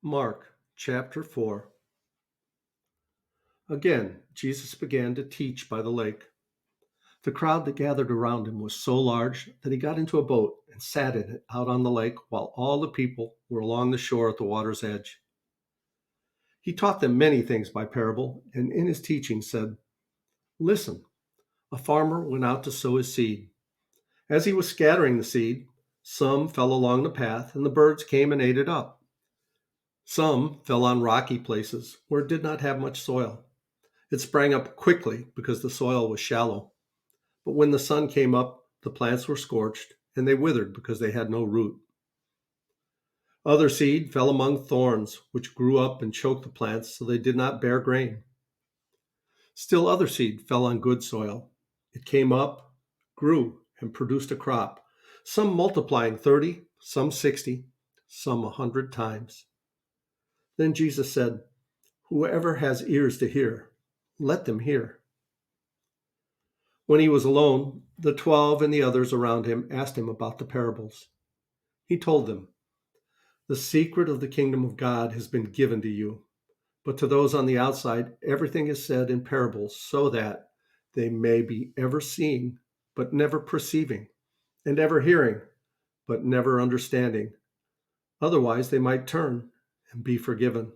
Mark chapter 4. Again, Jesus began to teach by the lake. The crowd that gathered around him was so large that he got into a boat and sat in it out on the lake while all the people were along the shore at the water's edge. He taught them many things by parable, and in his teaching said, "Listen, a farmer went out to sow his seed. As he was scattering the seed, some fell along the path, and the birds came and ate it up. Some fell on rocky places where it did not have much soil. It sprang up quickly because the soil was shallow. But when the sun came up, the plants were scorched, and they withered because they had no root. Other seed fell among thorns, which grew up and choked the plants so they did not bear grain. Still other seed fell on good soil. It came up, grew, and produced a crop, some multiplying 30, some 60, some 100 times." Then Jesus said, "Whoever has ears to hear, let them hear." When he was alone, the 12 and the others around him asked him about the parables. He told them, "The secret of the kingdom of God has been given to you, but to those on the outside, everything is said in parables so that they may be ever seeing, but never perceiving, and ever hearing, but never understanding. Otherwise, they might turn and be forgiven."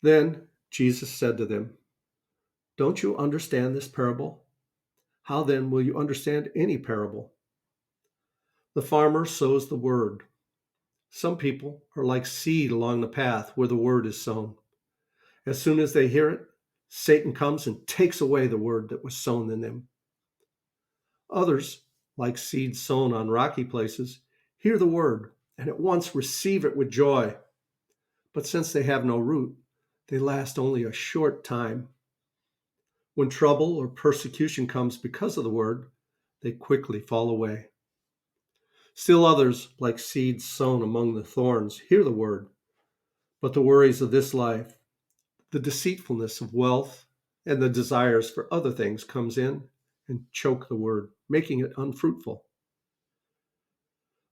Then Jesus said to them, "Don't you understand this parable? How then will you understand any parable? The farmer sows the word. Some people are like seed along the path where the word is sown. As soon as they hear it, Satan comes and takes away the word that was sown in them. Others, like seed sown on rocky places, hear the word and at once receive it with joy. But since they have no root, they last only a short time. When trouble or persecution comes because of the word, they quickly fall away. Still others, like seeds sown among the thorns, hear the word, but the worries of this life, the deceitfulness of wealth, and the desires for other things comes in and choke the word, making it unfruitful.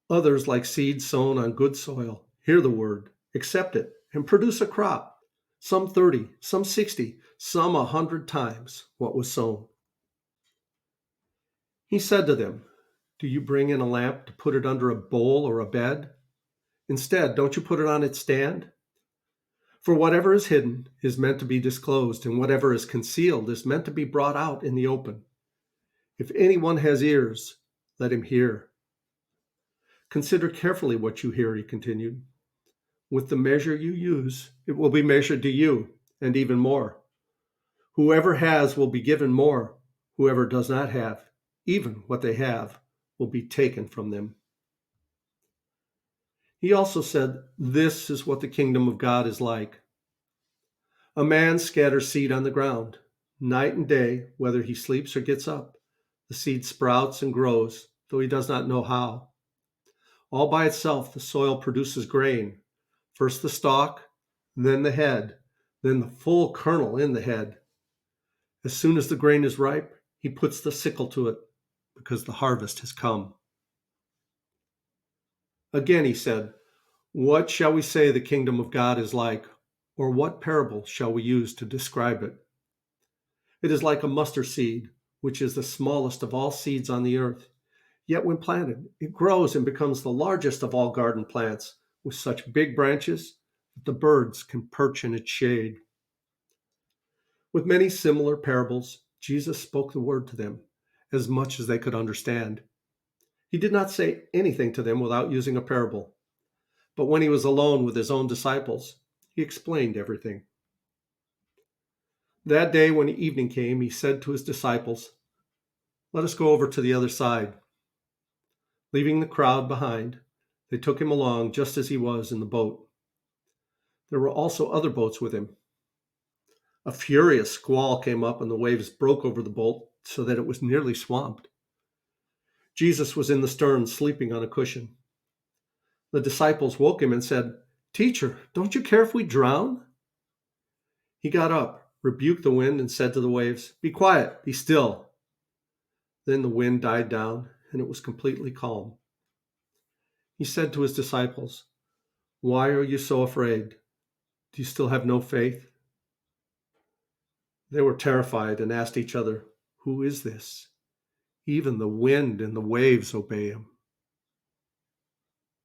Others, like seeds sown on good soil, hear the word, accept it, and produce a crop, some 30, some 60, some 100 times what was sown. He said to them, "Do you bring in a lamp to put it under a bowl or a bed? Instead, don't you put it on its stand? For whatever is hidden is meant to be disclosed, and whatever is concealed is meant to be brought out in the open. If anyone has ears, let him hear." "Consider carefully what you hear," he continued. "With the measure you use, it will be measured to you, and even more. Whoever has will be given more. Whoever does not have, even what they have, will be taken from them." He also said, "This is what the kingdom of God is like. A man scatters seed on the ground. Night and day, whether he sleeps or gets up, the seed sprouts and grows, though he does not know how. All by itself, the soil produces grain, first the stalk, then the head, then the full kernel in the head. As soon as the grain is ripe, he puts the sickle to it, because the harvest has come." Again he said, "What shall we say the kingdom of God is like, or what parable shall we use to describe it? It is like a mustard seed, which is the smallest of all seeds on the earth. Yet when planted, it grows and becomes the largest of all garden plants, with such big branches that the birds can perch in its shade." With many similar parables, Jesus spoke the word to them, as much as they could understand. He did not say anything to them without using a parable. But when he was alone with his own disciples, he explained everything. That day when evening came, he said to his disciples, "Let us go over to the other side." Leaving the crowd behind, they took him along just as he was in the boat. There were also other boats with him. A furious squall came up and the waves broke over the boat so that it was nearly swamped. Jesus was in the stern, sleeping on a cushion. The disciples woke him and said, "Teacher, don't you care if we drown?" He got up, rebuked the wind, and said to the waves, "Be quiet, be still." Then the wind died down, and it was completely calm. He said to his disciples, Why are you so afraid? Do you still have no faith?" They were terrified and asked each other, "Who is this? Even the wind and the waves obey him."